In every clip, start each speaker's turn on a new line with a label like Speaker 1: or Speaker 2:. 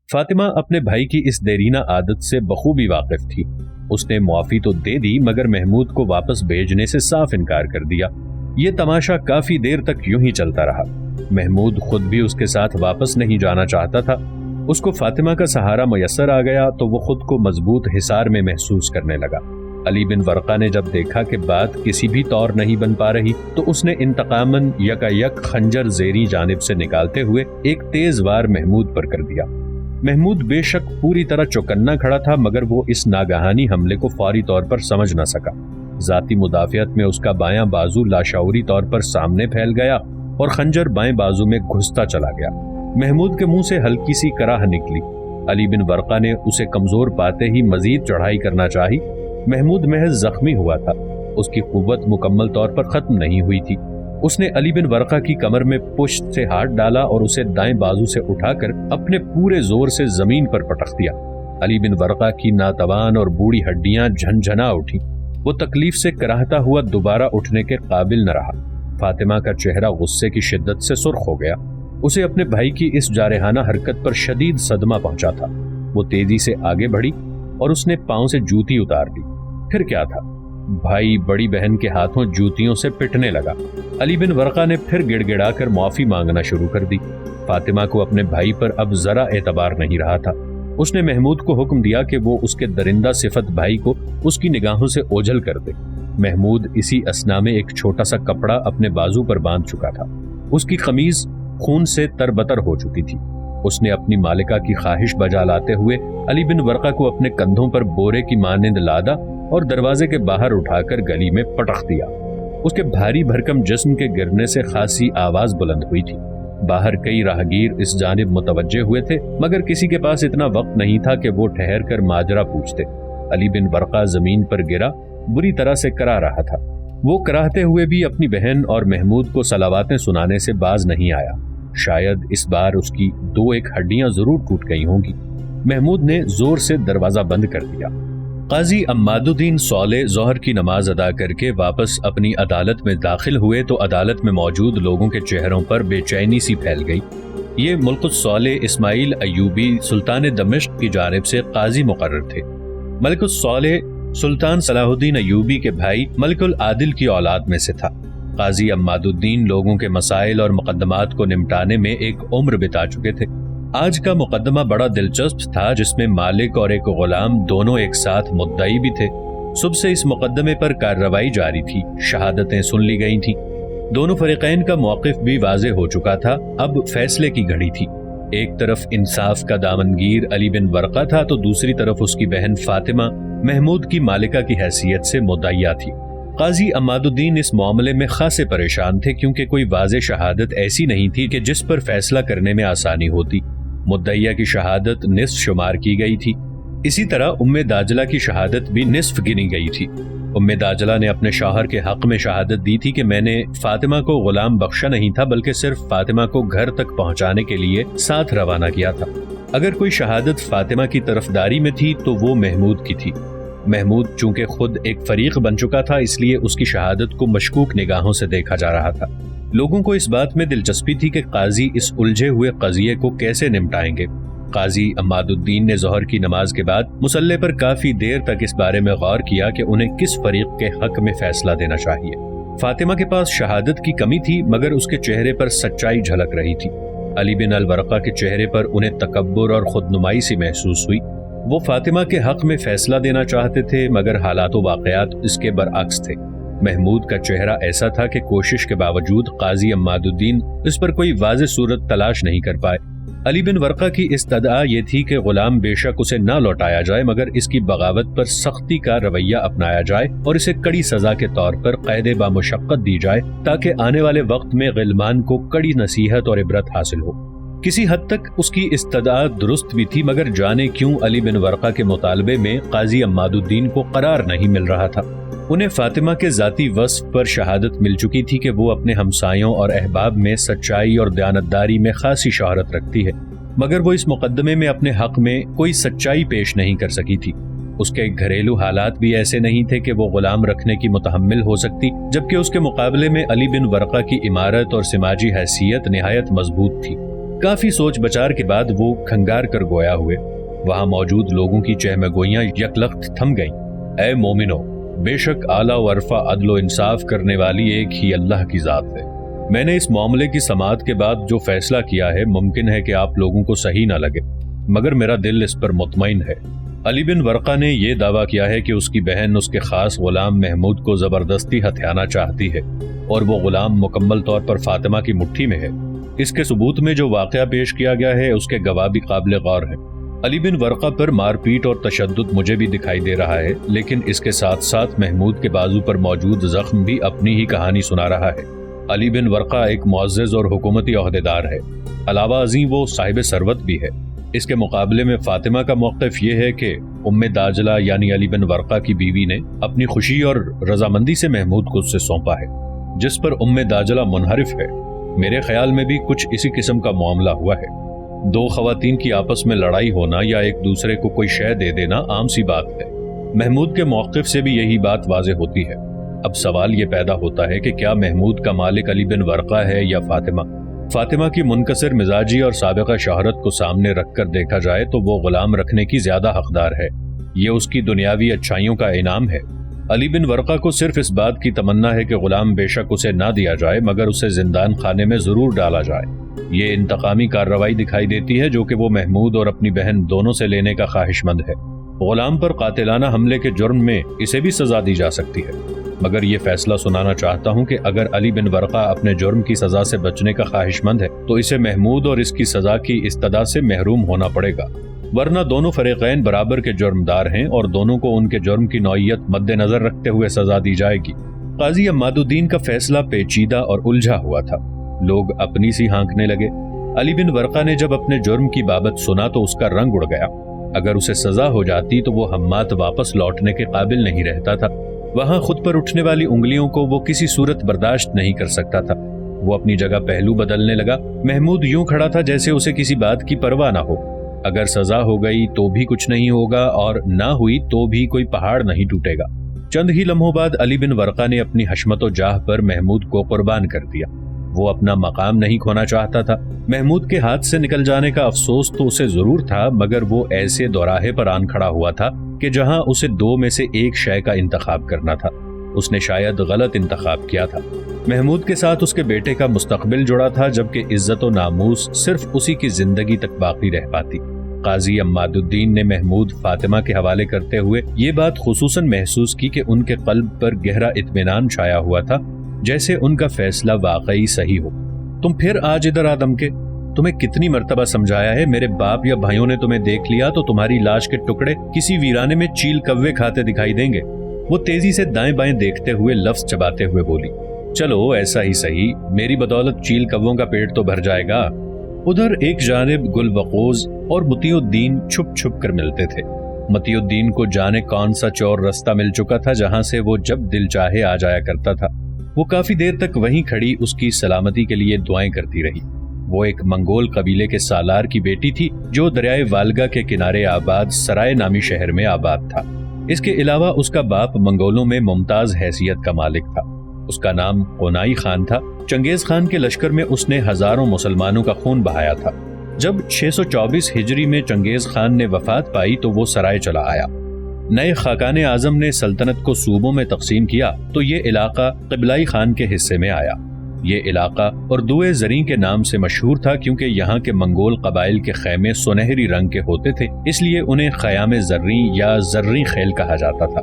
Speaker 1: فاطمہ اپنے بھائی کی اس دیرینہ عادت سے بخوبی واقف تھی. اس نے معافی تو دے دی مگر محمود کو واپس بھیجنے سے صاف انکار کر دیا. یہ تماشا کافی دیر تک یوں ہی چلتا رہا. محمود خود بھی اس کے ساتھ واپس نہیں جانا چاہتا تھا. اس کو فاطمہ کا سہارا میسر آ گیا تو وہ خود کو مضبوط حصار میں محسوس کرنے لگا. علی بن ورقہ نے جب دیکھا کہ بات کسی بھی طور نہیں بن پا رہی تو اس نے انتقاماً یکا خنجر زیری جانب سے نکالتے ہوئے ایک تیز وار محمود پر کر دیا. محمود بے شک پوری طرح چوکنا کھڑا تھا مگر وہ اس ناگہانی حملے کو فوری طور پر سمجھ نہ سکا. ذاتی مدافعت میں اس کا بایاں بازو لاشعوری طور پر سامنے پھیل گیا اور خنجر بائیں بازو میں گھستا چلا گیا. محمود کے منہ سے ہلکی سی کراہ نکلی. علی بن ورقہ نے اسے کمزور پاتے ہی مزید چڑھائی کرنا چاہی. محمود محض زخمی ہوا تھا, اس کی قوت مکمل طور پر ختم نہیں ہوئی تھی. اس نے علی بن ورقہ کی کمر میں پشت سے ہاتھ ڈالا اور اسے دائیں بازو سے اٹھا کر اپنے پورے زور سے زمین پر پٹخ دیا. علی بن ورقہ کی ناتوان اور بوڑھی ہڈیاں جھنجھنا اٹھی. وہ تکلیف سے کراہتا ہوا دوبارہ اٹھنے کے قابل نہ رہا. فاطمہ کا چہرہ غصے کی شدت سے سرخ ہو گیا. اسے اپنے بھائی کی اس جارحانہ حرکت پر شدید صدمہ پہنچا تھا. وہ تیزی سے آگے بڑھی اور اس نے پاؤں سے جوتی اتار لی. پھر کیا تھا, بھائی بڑی بہن کے ہاتھوں جوتیوں سے پٹنے لگا. علی بن ورقہ نے پھر گڑ گڑا کر معافی مانگنا شروع کر دی. فاطمہ کو اپنے بھائی پر اب ذرا اعتبار نہیں رہا تھا. اس نے محمود کو حکم دیا کہ وہ اس کے درندہ صفت بھائی کو اس کی نگاہوں سے اوجھل کر دے. محمود اسی اثنا میں ایک چھوٹا سا کپڑا اپنے بازو پر باندھ چکا تھا. اس کی قمیض خون سے تربتر ہو چکی تھی. اس نے اپنی مالکہ کی خواہش بجا لاتے ہوئے علی بن ورقہ کو اپنے کندھوں پر بورے کی مانند لادا اور دروازے کے باہر اٹھا کر گلی میں پٹخ دیا. اس کے بھاری بھرکم جسم کے گرنے سے خاصی آواز بلند ہوئی تھی. باہر کئی راہگیر اس جانب متوجہ ہوئے تھے مگر کسی کے پاس اتنا وقت نہیں تھا کہ وہ ٹھہر کر ماجرا پوچھتے. علی بن ورقہ زمین پر گرا بری طرح سے کرا رہا تھا. وہ کراہتے ہوئے بھی اپنی بہن اور محمود کو صلواتیں سنانے سے باز نہیں آیا. شاید اس بار اس کی 2-1 ہڈیاں ضرور ٹوٹ گئی ہوں گی. محمود نے زور سے دروازہ بند کر دیا. قاضی عماد الدین صالح ظہر کی نماز ادا کر کے واپس اپنی عدالت میں داخل ہوئے تو عدالت میں موجود لوگوں کے چہروں پر بے چینی سی پھیل گئی. یہ ملک الصالح اسماعیل ایوبی سلطان دمشق کی جانب سے قاضی مقرر تھے. ملک الصالح سلطان صلاح الدین ایوبی کے بھائی ملک العادل کی اولاد میں سے تھا. قاضی عماد الدین لوگوں کے مسائل اور مقدمات کو نمٹانے میں ایک عمر بتا چکے تھے. آج کا مقدمہ بڑا دلچسپ تھا جس میں مالک اور ایک غلام دونوں ایک ساتھ مدعی بھی تھے. صبح سے اس مقدمے پر کارروائی جاری تھی. شہادتیں سن لی گئی تھیں. دونوں فریقین کا موقف بھی واضح ہو چکا تھا. اب فیصلے کی گھڑی تھی. ایک طرف انصاف کا دامنگیر علی بن ورقہ تھا تو دوسری طرف اس کی بہن فاطمہ محمود کی مالکہ کی حیثیت سے مدعیہ تھی. قاضی عماد الدین اس معاملے میں خاصے پریشان تھے کیونکہ کوئی واضح شہادت ایسی نہیں تھی کہ جس پر فیصلہ کرنے میں آسانی ہوتی. مدعیہ کی شہادت نصف شمار کی گئی تھی. اسی طرح داجلہ کی شہادت بھی نصف گنی گئی تھی. داجلہ نے اپنے شوہر کے حق میں شہادت دی تھی کہ میں نے فاطمہ کو غلام بخشا نہیں تھا بلکہ صرف فاطمہ کو گھر تک پہنچانے کے لیے ساتھ روانہ کیا تھا. اگر کوئی شہادت فاطمہ کی طرفداری میں تھی تو وہ محمود کی تھی. محمود چونکہ خود ایک فریق بن چکا تھا اس لیے اس کی شہادت کو مشکوک نگاہوں سے دیکھا جا رہا تھا. لوگوں کو اس بات میں دلچسپی تھی کہ قاضی اس الجھے ہوئے قضیے کو کیسے نمٹائیں گے. قاضی عماد الدین نے ظہر کی نماز کے بعد مصلی پر کافی دیر تک اس بارے میں غور کیا کہ انہیں کس فریق کے حق میں فیصلہ دینا چاہیے. فاطمہ کے پاس شہادت کی کمی تھی مگر اس کے چہرے پر سچائی جھلک رہی تھی. علی بن الورقہ کے چہرے پر انہیں تکبر اور خود نمائی سی محسوس ہوئی. وہ فاطمہ کے حق میں فیصلہ دینا چاہتے تھے مگر حالات و واقعات اس کے برعکس تھے. محمود کا چہرہ ایسا تھا کہ کوشش کے باوجود قاضی عماد الدین اس پر کوئی واضح صورت تلاش نہیں کر پائے. علی بن ورقہ کی استدعا یہ تھی کہ غلام بے شک اسے نہ لوٹایا جائے مگر اس کی بغاوت پر سختی کا رویہ اپنایا جائے اور اسے کڑی سزا کے طور پر قید بامشقت دی جائے تاکہ آنے والے وقت میں غلمان کو کڑی نصیحت اور عبرت حاصل ہو. کسی حد تک اس کی استدعا درست بھی تھی مگر جانے کیوں علی بن ورقہ کے مطالبے میں قاضی عماد الدین کو قرار نہیں مل رہا تھا. انہیں فاطمہ کے ذاتی وصف پر شہادت مل چکی تھی کہ وہ اپنے ہمسایوں اور احباب میں سچائی اور دیانتداری میں خاصی شہرت رکھتی ہے مگر وہ اس مقدمے میں اپنے حق میں کوئی سچائی پیش نہیں کر سکی تھی. اس کے گھریلو حالات بھی ایسے نہیں تھے کہ وہ غلام رکھنے کی متحمل ہو سکتی جبکہ اس کے مقابلے میں علی بن ورقہ کی عمارت اور سماجی حیثیت نہایت مضبوط تھی. کافی سوچ بچار کے بعد وہ کھنگار کر گویا ہوئے۔ وہاں موجود لوگوں کی چہمگوئیاں یکلخت تھم گئیں۔ اے مومنو، بے شک اعلیٰ و عرفہ عدل و انصاف کرنے والی ایک ہی اللہ کی ذات ہے۔ میں نے اس معاملے کی سماعت کے بعد جو فیصلہ کیا ہے، ممکن ہے کہ آپ لوگوں کو صحیح نہ لگے، مگر میرا دل اس پر مطمئن ہے۔ علی بن ورقہ نے یہ دعویٰ کیا ہے کہ اس کی بہن اس کے خاص غلام محمود کو زبردستی ہتھیانا چاہتی ہے، اور وہ غلام مکمل طور پر فاطمہ کی مٹھی میں ہے۔ اس کے ثبوت میں جو واقعہ پیش کیا گیا ہے، اس کے گواہ بھی قابل غور ہیں۔ علی بن ورقہ پر مار پیٹ اور تشدد مجھے بھی دکھائی دے رہا ہے، لیکن اس کے ساتھ ساتھ محمود کے بازو پر موجود زخم بھی اپنی ہی کہانی سنا رہا ہے۔ علی بن ورقہ ایک معزز اور حکومتی عہدیدار ہے، علاوہ ازیں وہ صاحب ثروت بھی ہے۔ اس کے مقابلے میں فاطمہ کا موقف یہ ہے کہ ام داجلہ یعنی علی بن ورقہ کی بیوی نے اپنی خوشی اور رضامندی سے محمود کو اس سے سونپا ہے، جس پر ام داجلہ منحرف ہے۔ میرے خیال میں بھی کچھ اسی قسم کا معاملہ ہوا ہے۔ دو خواتین کی آپس میں لڑائی ہونا یا ایک دوسرے کو کوئی شے دے دینا عام سی بات ہے۔ محمود کے موقف سے بھی یہی بات واضح ہوتی ہے۔ اب سوال یہ پیدا ہوتا ہے کہ کیا محمود کا مالک علی بن ورقہ ہے یا فاطمہ؟ فاطمہ کی منکسر مزاجی اور سابقہ شہرت کو سامنے رکھ کر دیکھا جائے تو وہ غلام رکھنے کی زیادہ حقدار ہے۔ یہ اس کی دنیاوی اچھائیوں کا انعام ہے۔ علی بن ورقہ کو صرف اس بات کی تمنا ہے کہ غلام بے شک اسے نہ دیا جائے، مگر اسے زندان خانے میں ضرور ڈالا جائے۔ یہ انتقامی کارروائی دکھائی دیتی ہے جو کہ وہ محمود اور اپنی بہن دونوں سے لینے کا خواہش مند ہے۔ غلام پر قاتلانہ حملے کے جرم میں اسے بھی سزا دی جا سکتی ہے، مگر یہ فیصلہ سنانا چاہتا ہوں کہ اگر علی بن ورقہ اپنے جرم کی سزا سے بچنے کا خواہش مند ہے تو اسے محمود اور اس کی سزا کی استدعا سے محروم ہونا پڑے گا، ورنہ دونوں فریقین برابر کے جرمدار ہیں اور دونوں کو ان کے جرم کی نوعیت مد نظر رکھتے ہوئے سزا دی جائے گی۔ قاضی عماد الدین کا فیصلہ پیچیدہ اور الجھا ہوا تھا۔ لوگ اپنی سی ہانکنے لگے۔ علی بن ورقہ نے جب اپنے جرم کی بابت سنا تو اس کا رنگ اڑ گیا۔ اگر اسے سزا ہو جاتی تو وہ ہمات واپس لوٹنے کے قابل نہیں رہتا تھا۔ وہاں خود پر اٹھنے والی انگلیوں کو وہ کسی صورت برداشت نہیں کر سکتا تھا۔ وہ اپنی جگہ پہلو بدلنے لگا۔ محمود یوں کھڑا تھا جیسے اسے کسی بات کی پرواہ نہ ہو۔ اگر سزا ہو گئی تو بھی کچھ نہیں ہوگا اور نہ ہوئی تو بھی کوئی پہاڑ نہیں ٹوٹے گا۔ چند ہی لمحوں بعد علی بن ورقہ نے اپنی حشمت و جاہ پر محمود کو قربان کر دیا۔ وہ اپنا مقام نہیں کھونا چاہتا تھا۔ محمود کے ہاتھ سے نکل جانے کا افسوس تو اسے ضرور تھا، مگر وہ ایسے دوراہے پر آن کھڑا ہوا تھا کہ جہاں اسے دو میں سے ایک شے کا انتخاب کرنا تھا۔ اس نے شاید غلط انتخاب کیا تھا۔ محمود کے ساتھ اس کے بیٹے کا مستقبل جڑا تھا، جبکہ عزت و ناموس صرف اسی کی زندگی تک باقی رہ پاتی۔ قاضی عماد الدین نے محمود فاطمہ کے حوالے کرتے ہوئے یہ بات خصوصاً محسوس کی کہ ان کے قلب پر گہرا اطمینان چھایا ہوا تھا، جیسے ان کا فیصلہ واقعی صحیح ہو۔ تم پھر آج ادھر آدم کے، تمہیں کتنی مرتبہ سمجھایا ہے، میرے باپ یا بھائیوں نے تمہیں دیکھ لیا تو تمہاری لاش کے ٹکڑے کسی ویرانے میں چیل کوے کھاتے دکھائی دیں گے۔ وہ تیزی سے دائیں بائیں دیکھتے ہوئے لفظ چباتے ہوئے بولی، چلو ایسا ہی صحیح، میری بدولت چیل کووں کا پیٹ تو بھر جائے گا۔ ادھر ایک جانب گل وقوز اور مطیع الدین چھپ چھپ کر ملتے تھے۔ مطیع الدین کو جانے کون سا چور رستہ مل چکا تھا جہاں سے وہ جب دل چاہے آ جایا کرتا تھا۔ وہ کافی دیر تک وہیں کھڑی اس کی سلامتی کے لیے دعائیں کرتی رہی۔ وہ ایک منگول قبیلے کے سالار کی بیٹی تھی جو دریائے والگا کے کنارے آباد سرائے نامی شہر میں آباد تھا۔ اس کے علاوہ اس کا باپ منگولوں میں ممتاز حیثیت کا مالک تھا۔ اس کا نام قونائی خان تھا۔ چنگیز خان کے لشکر میں اس نے ہزاروں مسلمانوں کا خون بہایا تھا۔ جب 624 ہجری میں چنگیز خان نے وفات پائی تو وہ سرائے چلا آیا۔ نئے خاقان اعظم نے سلطنت کو صوبوں میں تقسیم کیا تو یہ علاقہ قبلائی خان کے حصے میں آیا۔ یہ علاقہ اردوئے زریں کے نام سے مشہور تھا کیونکہ یہاں کے منگول قبائل کے خیمے سنہری رنگ کے ہوتے تھے، اس لیے انہیں خیام زریں یا زریں خیل کہا جاتا تھا۔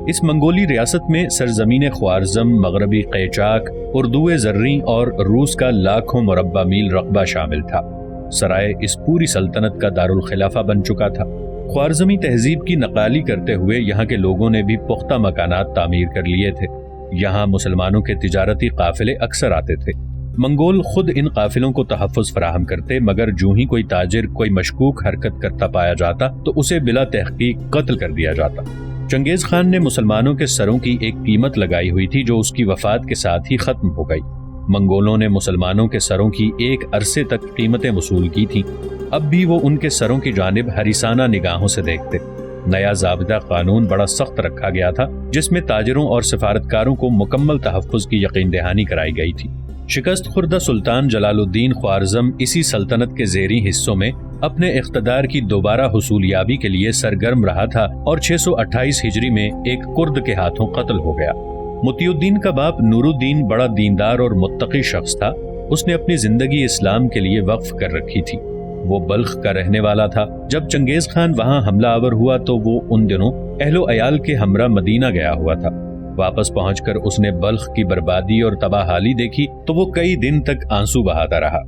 Speaker 1: اس منگولی ریاست میں سرزمین خوارزم، مغربی قیچاک، اردوئے زریں اور روس کا لاکھوں مربع میل رقبہ شامل تھا۔ سرائے اس پوری سلطنت کا دارالخلافہ بن چکا تھا۔ خوارزمی تہذیب کی نقالی کرتے ہوئے یہاں کے لوگوں نے بھی پختہ مکانات تعمیر کر لیے تھے۔ یہاں مسلمانوں کے تجارتی قافلے اکثر آتے تھے۔ منگول خود ان قافلوں کو تحفظ فراہم کرتے، مگر جو ہی کوئی تاجر کوئی مشکوک حرکت کرتا پایا جاتا تو اسے بلا تحقیق قتل کر دیا جاتا۔ چنگیز خان نے مسلمانوں کے سروں کی ایک قیمت لگائی ہوئی تھی جو اس کی وفات کے ساتھ ہی ختم ہو گئی۔ منگولوں نے مسلمانوں کے سروں کی ایک عرصے تک قیمتیں وصول کی تھیں۔ اب بھی وہ ان کے سروں کی جانب حریصانہ نگاہوں سے دیکھتے۔ نیا ضابطہ قانون بڑا سخت رکھا گیا تھا جس میں تاجروں اور سفارتکاروں کو مکمل تحفظ کی یقین دہانی کرائی گئی تھی۔ شکست خوردہ سلطان جلال الدین خوارزم اسی سلطنت کے زیریں حصوں میں اپنے اقتدار کی دوبارہ حصولیابی کے لیے سرگرم رہا تھا اور 628 ہجری میں ایک کرد کے ہاتھوں قتل ہو گیا۔ مطیع الدین کا باپ نور الدین بڑا دیندار اور متقی شخص تھا۔ اس نے اپنی زندگی اسلام کے لیے وقف کر رکھی تھی۔ وہ بلخ کا رہنے والا تھا۔ جب چنگیز خان وہاں حملہ آور ہوا تو وہ ان دنوں اہل و عیال کے ہمراہ مدینہ گیا ہوا تھا۔ واپس پہنچ کر اس نے بلخ کی بربادی اور تباہ حالی دیکھی تو وہ کئی دن تک آنسو بہاتا رہا۔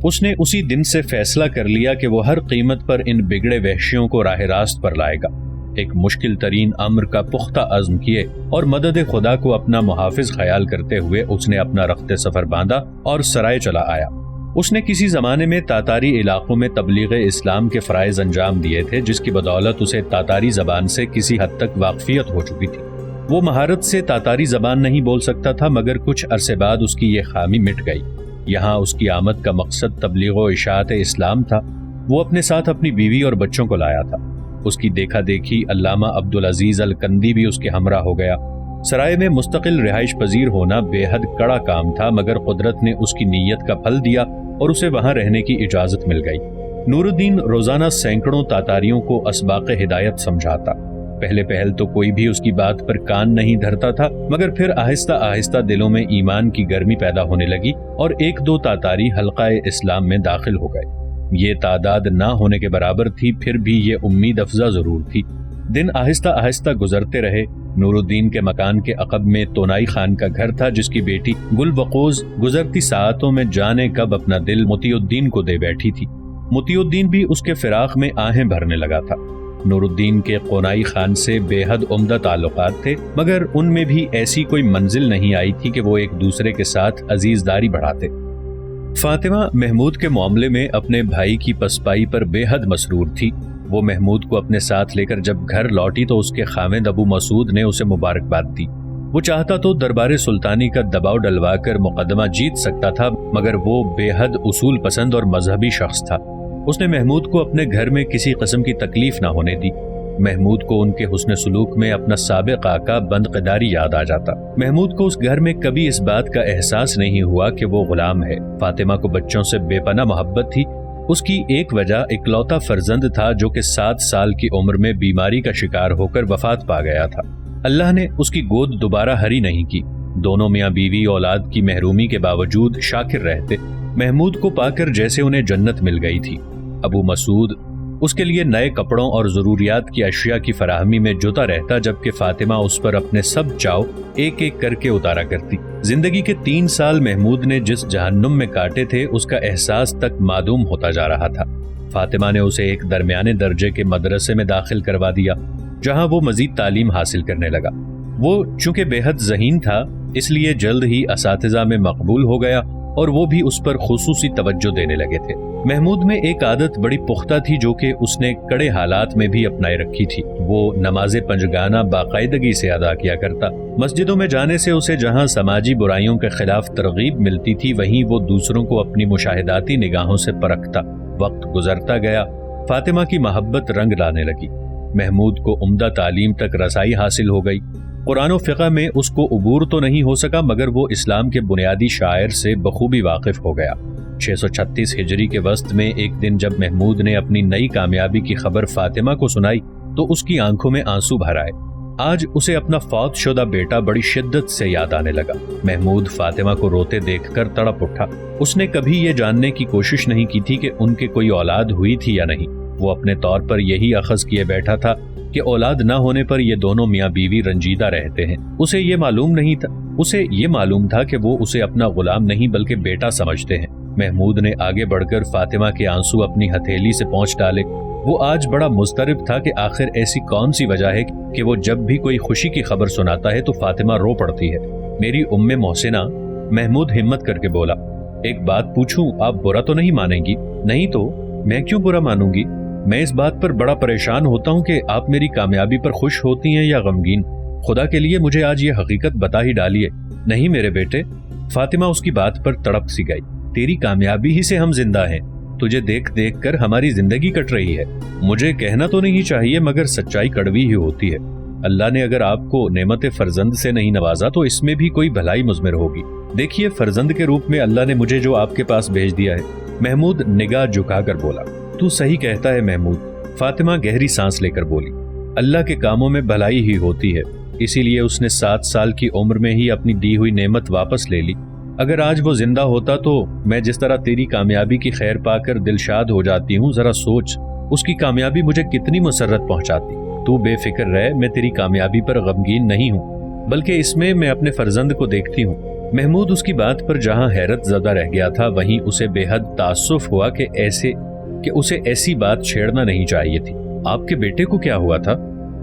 Speaker 1: اس نے اسی دن سے فیصلہ کر لیا کہ وہ ہر قیمت پر ان بگڑے وحشیوں کو راہ راست پر لائے گا۔ ایک مشکل ترین امر کا پختہ عزم کیے اور مدد خدا کو اپنا محافظ خیال کرتے ہوئے اس نے اپنا رخت سفر باندھا اور سرائے چلا آیا۔ اس نے کسی زمانے میں تاتاری علاقوں میں تبلیغ اسلام کے فرائض انجام دیے تھے، جس کی بدولت اسے تاتاری زبان سے کسی حد تک واقفیت ہو چکی تھی۔ وہ مہارت سے تاتاری زبان نہیں بول سکتا تھا، مگر کچھ عرصے بعد اس کی یہ خامی مٹ گئی۔ یہاں اس کی آمد کا مقصد تبلیغ و اشاعت اسلام تھا۔ وہ اپنے ساتھ اپنی بیوی اور بچوں کو لایا تھا۔ اس کی دیکھا دیکھی علامہ عبدالعزیز الکندی بھی اس کے ہمراہ ہو گیا۔ سرائے میں مستقل رہائش پذیر ہونا بے حد کڑا کام تھا، مگر قدرت نے اس کی نیت کا پھل دیا اور اسے وہاں رہنے کی اجازت مل گئی۔ نور الدین روزانہ سینکڑوں تاتاریوں کو اسباق ہدایت سمجھاتا۔ پہلے پہل تو کوئی بھی اس کی بات پر کان نہیں دھرتا تھا، مگر پھر آہستہ آہستہ دلوں میں ایمان کی گرمی پیدا ہونے لگی اور ایک دو تاتاری حلقہ اسلام میں داخل ہو گئے۔ یہ تعداد نہ ہونے کے برابر تھی، پھر بھی یہ امید افزا ضرور تھی۔ دن آہستہ آہستہ گزرتے رہے۔ نور الدین کے مکان کے عقب میں تونائی خان کا گھر تھا، جس کی بیٹی گل بقوز گزرتی ساعتوں میں جانے کب اپنا دل مطیع الدین کو دے بیٹھی تھی۔ مطیع الدین بھی اس کے فراق میں آہیں بھرنے لگا تھا۔ نور الدین کے قونائی خان سے بے حد عمدہ تعلقات تھے، مگر ان میں بھی ایسی کوئی منزل نہیں آئی تھی کہ وہ ایک دوسرے کے ساتھ عزیزداری بڑھاتے۔ فاطمہ محمود کے معاملے میں اپنے بھائی کی پسپائی پر بے حد مسرور تھی۔ وہ محمود کو اپنے ساتھ لے کر جب گھر لوٹی تو اس کے خاوند ابو مسعود نے اسے مبارکباد دی۔ وہ چاہتا تو دربار سلطانی کا دباؤ ڈلوا کر مقدمہ جیت سکتا تھا، مگر وہ بے حد اصول پسند اور مذہبی شخص تھا۔ اس نے محمود کو اپنے گھر میں کسی قسم کی تکلیف نہ ہونے دی۔ محمود کو ان کے حسن سلوک میں اپنا سابق آقا بند قداری یاد آ جاتا۔ محمود کو اس گھر میں کبھی اس بات کا احساس نہیں ہوا کہ وہ غلام ہے۔ فاطمہ کو بچوں سے بے پناہ محبت تھی۔ اس کی ایک وجہ اکلوتا فرزند تھا جو کہ 7 سال کی عمر میں بیماری کا شکار ہو کر وفات پا گیا تھا۔ اللہ نے اس کی گود دوبارہ ہری نہیں کی۔ دونوں میاں بیوی اولاد کی محرومی کے باوجود شاکر رہتے۔ محمود کو پا کر جیسے انہیں جنت مل گئی تھی۔ ابو مسعود اس کے لیے نئے کپڑوں اور ضروریات کی اشیاء کی فراہمی میں جتا رہتا، جبکہ فاطمہ اس پر اپنے سب چاؤ ایک ایک کر کے اتارا کرتی۔ زندگی کے 3 سال محمود نے جس جہنم میں کاٹے تھے، اس کا احساس تک معدوم ہوتا جا رہا تھا۔ فاطمہ نے اسے ایک درمیانے درجے کے مدرسے میں داخل کروا دیا، جہاں وہ مزید تعلیم حاصل کرنے لگا۔ وہ چونکہ بے حد ذہین تھا، اس لیے جلد ہی اساتذہ میں مقبول ہو گیا اور وہ بھی اس پر خصوصی توجہ دینے لگے تھے۔ محمود میں ایک عادت بڑی پختہ تھی جو کہ اس نے کڑے حالات میں بھی اپنائے رکھی تھی۔ وہ نماز پنجگانہ باقاعدگی سے ادا کیا کرتا۔ مسجدوں میں جانے سے اسے جہاں سماجی برائیوں کے خلاف ترغیب ملتی تھی، وہیں وہ دوسروں کو اپنی مشاہداتی نگاہوں سے پرکھتا۔ وقت گزرتا گیا، فاطمہ کی محبت رنگ لانے لگی۔ محمود کو عمدہ تعلیم تک رسائی حاصل ہو گئی۔ قرآن و فقہ میں اس کو عبور تو نہیں ہو سکا، مگر وہ اسلام کے بنیادی شاعر سے بخوبی واقف ہو گیا۔ 636 ہجری کے وسط میں ایک دن جب محمود نے اپنی نئی کامیابی کی خبر فاطمہ کو سنائی تو اس کی آنکھوں میں آنسو بھر آئے۔ آج اسے اپنا فوت شدہ بیٹا بڑی شدت سے یاد آنے لگا۔ محمود فاطمہ کو روتے دیکھ کر تڑپ اٹھا۔ اس نے کبھی یہ جاننے کی کوشش نہیں کی تھی کہ ان کے کوئی اولاد ہوئی تھی یا نہیں۔ وہ اپنے طور پر یہی اخذ کیے بیٹھا تھا کہ اولاد نہ ہونے پر یہ دونوں میاں بیوی رنجیدہ رہتے ہیں۔ اسے یہ معلوم تھا کہ وہ اسے اپنا غلام نہیں بلکہ بیٹا سمجھتے ہیں۔ محمود نے آگے بڑھ کر فاطمہ کے آنسو اپنی ہتھیلی سے پونچھ ڈالے۔ وہ آج بڑا مضطرب تھا کہ آخر ایسی کون سی وجہ ہے کہ وہ جب بھی کوئی خوشی کی خبر سناتا ہے تو فاطمہ رو پڑتی ہے۔ میری ام محسنہ، محمود ہمت کر کے بولا، ایک بات پوچھوں، آپ برا تو نہیں مانیں گی؟ نہیں تو میں کیوں برا مانوں گی؟ میں اس بات پر بڑا پریشان ہوتا ہوں کہ آپ میری کامیابی پر خوش ہوتی ہیں یا غمگین۔ خدا کے لیے مجھے آج یہ حقیقت بتا ہی ڈالیے۔ نہیں میرے بیٹے، فاطمہ اس کی بات پر تڑپ سی گئی، تیری کامیابی ہی سے ہم زندہ ہیں۔ تجھے دیکھ دیکھ کر ہماری زندگی کٹ رہی ہے۔ مجھے کہنا تو نہیں چاہیے مگر سچائی کڑوی ہی ہوتی ہے۔ اللہ نے اگر آپ کو نعمت فرزند سے نہیں نوازا تو اس میں بھی کوئی بھلائی مضمر ہوگی. دیکھیے فرزند کے روپ میں اللہ نے مجھے جو آپ کے پاس بھیج دیا ہے. محمود نگاہ جھکا کر بولا. تو صحیح کہتا ہے محمود. فاطمہ گہری سانس لے کر بولی. اللہ کے کاموں میں بھلائی ہی ہوتی ہے, اسی لیے اس نے 7 سال کی عمر میں ہی اپنی دی ہوئی نعمت واپس لے لی. اگر آج وہ زندہ ہوتا تو میں جس طرح تیری کامیابی کی خیر پا کر دلشاد ہو جاتی ہوں, ذرا سوچ اس کی کامیابی مجھے کتنی مسرت پہنچاتی. تو بے فکر رہ, میں تیری کامیابی پر غمگین نہیں ہوں, بلکہ اس میں اپنے فرزند کو دیکھتی ہوں. محمود اس کی بات پر جہاں حیرت زدہ رہ گیا تھا وہیں اسے بے حد تاسف ہوا کہ اسے ایسی بات چھیڑنا نہیں چاہیے تھی. آپ کے بیٹے کو کیا ہوا تھا؟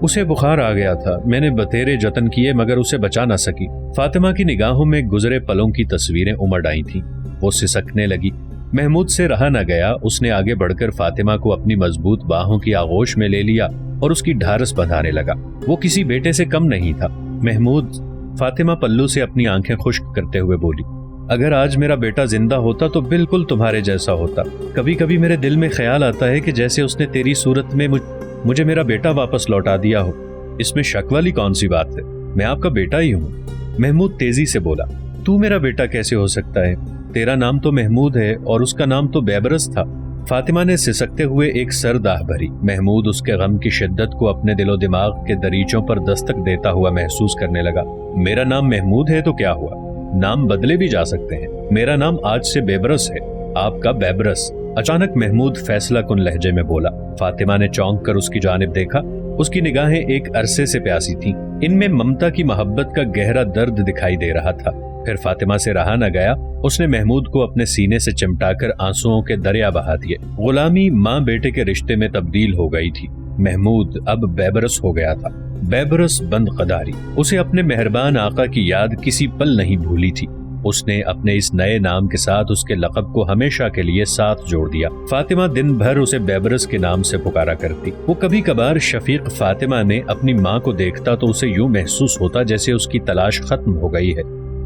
Speaker 1: اسے بخار آ گیا تھا, میں نے بتیرے جتن کیے مگر اسے بچا نہ سکی. فاطمہ کی نگاہوں میں گزرے پلوں کی تصویریں امڑ آئی تھیں. وہ سسکنے لگی. محمود سے رہا نہ گیا. اس نے آگے بڑھ کر فاطمہ کو اپنی مضبوط باہوں کی آغوش میں لے لیا اور اس کی ڈھارس بندھانے لگا. وہ کسی بیٹے سے کم نہیں تھا. محمود, فاطمہ پلو سے اپنی آنکھیں خشک کرتے ہوئے بولی, اگر آج میرا بیٹا زندہ ہوتا تو بالکل تمہارے جیسا ہوتا. کبھی کبھی میرے دل میں خیال آتا ہے کہ جیسے اس نے تیری صورت میں مجھے میرا بیٹا واپس لوٹا دیا ہو. اس میں شک والی کون سی بات ہے؟ میں آپ کا بیٹا ہی ہوں. محمود تیزی سے بولا. تو میرا بیٹا کیسے ہو سکتا ہے؟ تیرا نام تو محمود ہے اور اس کا نام تو بیبرس تھا. فاطمہ نے سسکتے ہوئے ایک سرد آہ بھری. محمود اس کے غم کی شدت کو اپنے دل و دماغ کے دریچوں پر دستک دیتا ہوا محسوس کرنے لگا. میرا نام محمود ہے تو کیا ہوا؟ نام بدلے بھی جا سکتے ہیں. میرا نام آج سے بیبرس ہے, آپ کا بیبرس. اچانک محمود فیصلہ کن لہجے میں بولا. فاطمہ نے چونک کر اس کی جانب دیکھا. اس کی نگاہیں ایک عرصے سے پیاسی تھیں. ان میں ممتا کی محبت کا گہرا درد دکھائی دے رہا تھا. پھر فاطمہ سے رہا نہ گیا. اس نے محمود کو اپنے سینے سے چمٹا کر آنسوؤں کے دریا بہا دیے. غلامی ماں بیٹے کے رشتے میں تبدیل ہو گئی تھی. محمود اب بیبرس ہو گیا تھا. بیبرس بند قداری. اسے اپنے مہربان آقا کی یاد کسی پل نہیں بھولی تھی. اس نے اپنے اس نئے نام کے ساتھ اس کے لقب کو ہمیشہ کے لیے ساتھ جوڑ دیا. فاطمہ دن بھر اسے بیبرس کے نام سے پکارا کرتی. وہ کبھی کبھار شفیق فاطمہ نے اپنی ماں کو دیکھتا تو اسے یوں محسوس ہوتا جیسے اس کی تلاش ختم ہو گئی ہے.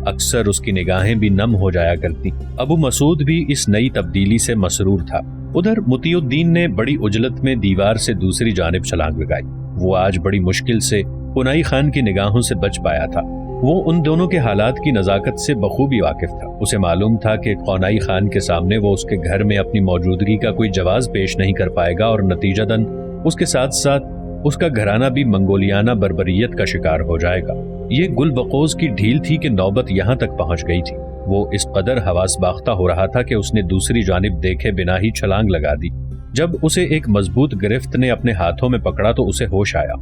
Speaker 1: اکثر اس کی نگاہیں بھی نم ہو جایا کرتی. ابو مسعود بھی اس نئی تبدیلی سے مسرور تھا. ادھر مطیع الدین نے بڑی عجلت میں دیوار سے دوسری جانب چھلانگ لگائی. وہ آج بڑی مشکل سے قنائی خان کی نگاہوں سے بچ پایا تھا. وہ ان دونوں کے حالات کی نزاکت سے بخوبی واقف تھا. اسے معلوم تھا کہ قنائی خان کے سامنے وہ اس کے گھر میں اپنی موجودگی کا کوئی جواز پیش نہیں کر پائے گا اور نتیجتاً اس کے ساتھ ساتھ اس کا گھرانہ بھی منگولیانہ بربریت کا شکار ہو جائے گا. یہ گل بقوز کی ڈھیل تھی کہ نوبت یہاں تک پہنچ گئی تھی. وہ اس قدر حواس باختہ ہو رہا تھا کہ اس نے دوسری جانب دیکھے بنا ہی چھلانگ لگا دی. جب اسے ایک مضبوط گرفت نے اپنے ہاتھوں میں پکڑا تو اسے ہوش آیا.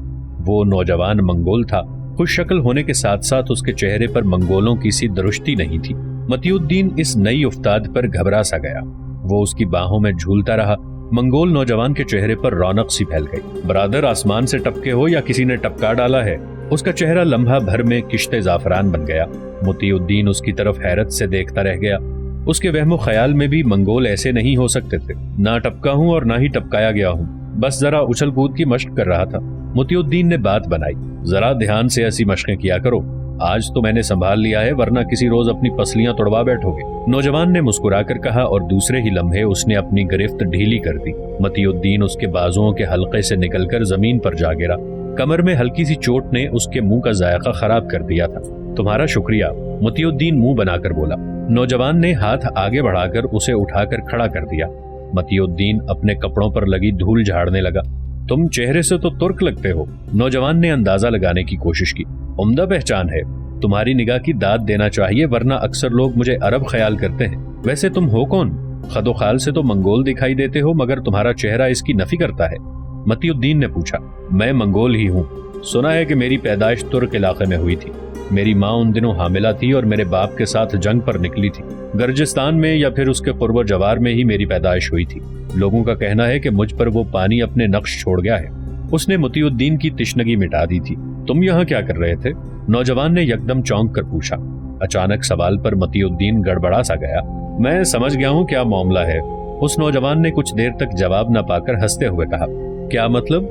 Speaker 1: وہ نوجوان منگول تھا. خوش شکل ہونے کے ساتھ ساتھ اس کے چہرے پر منگولوں کی سی درشتی نہیں تھی. مطیع الدین اس نئی افتاد پر گھبرا سا گیا. وہ اس کی باہوں میں جھولتا رہا. منگول نوجوان کے چہرے پر رونق سی پھیل گئی. برادر آسمان سے ٹپکے ہو یا کسی نے ٹپکا ڈالا ہے؟ اس کا چہرہ لمحہ بھر میں کشتے زعفران بن گیا. مطیع الدین اس کی طرف حیرت سے دیکھتا رہ گیا. اس کے وہم و خیال میں بھی منگول ایسے نہیں ہو سکتے تھے. نہ ٹپکا ہوں اور نہ ہی ٹپکایا گیا ہوں, بس ذرا اچھل کود کی مشق کر رہا تھا. مطیع الدین نے بات بنائی. ذرا دھیان سے ایسی مشقیں کیا کرو. آج تو میں نے سنبھال لیا ہے, ورنہ کسی روز اپنی پسلیاں توڑوا بیٹھو گے. نوجوان نے مسکرا کر کہا اور دوسرے ہی لمحے اس نے اپنی گرفت ڈھیلی کر دی. مطیع الدین اس کے بازوؤں کے حلقے سے نکل کر زمین پر جا گرا. کمر میں ہلکی سی چوٹ نے اس کے منہ کا ذائقہ خراب کر دیا تھا. تمہارا شکریہ, مطیع الدین منہ بنا کر بولا. نوجوان نے ہاتھ آگے بڑھا کر اسے اٹھا کر کھڑا کر دیا. مطیع الدین اپنے کپڑوں پر لگی دھول جھاڑنے لگا. تم چہرے سے تو ترک لگتے ہو. نوجوان نے اندازہ لگانے کی کوشش کی. عمدہ پہچان ہے. تمہاری نگاہ کی داد دینا چاہیے, ورنہ اکثر لوگ مجھے عرب خیال کرتے ہیں. ویسے تم ہو کون؟ خد و خال سے تو منگول دکھائی دیتے ہو, مگر تمہارا چہرہ اس کی نفی کرتا ہے. مطیع الدین نے پوچھا. میں منگول ہی ہوں. سنا ہے کہ میری پیدائش ترک علاقے میں ہوئی تھی. میری ماں ان دنوں حاملہ تھی اور میرے باپ کے ساتھ جنگ پر نکلی تھی. گرجستان میں یا پھر اس کے قرب و جوار میں ہی میری پیدائش ہوئی تھی. لوگوں کا کہنا ہے کہ مجھ پر وہ پانی اپنے نقش چھوڑ گیا ہے. اس نے مطیع الدین کی تشنگی مٹا دی تھی. تم یہاں کیا کر رہے تھے؟ نوجوان نے یکدم چونک کر پوچھا. اچانک سوال پر مطیع الدین گڑبڑا سا گیا. میں سمجھ گیا ہوں کیا معاملہ ہے. اس نوجوان نے کچھ دیر تک جواب نہ پا کر ہنستے ہوئے کہا. کیا مطلب؟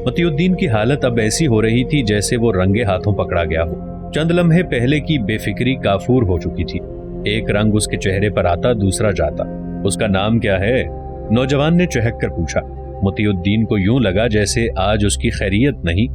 Speaker 1: مطیع الدین کی حالت اب ایسی ہو رہی تھی جیسے وہ رنگے ہاتھوں پکڑا گیا ہو. چند لمحے پہلے کی بے فکری کافور ہو چکی تھی. ایک رنگ اس کے چہرے پر آتا, دوسرا جاتا. اس کا نام کیا ہے؟ نوجوان نے چہک کر پوچھا. مطیع الدین کو یوں لگا جیسے آج اس کی خیریت نہیں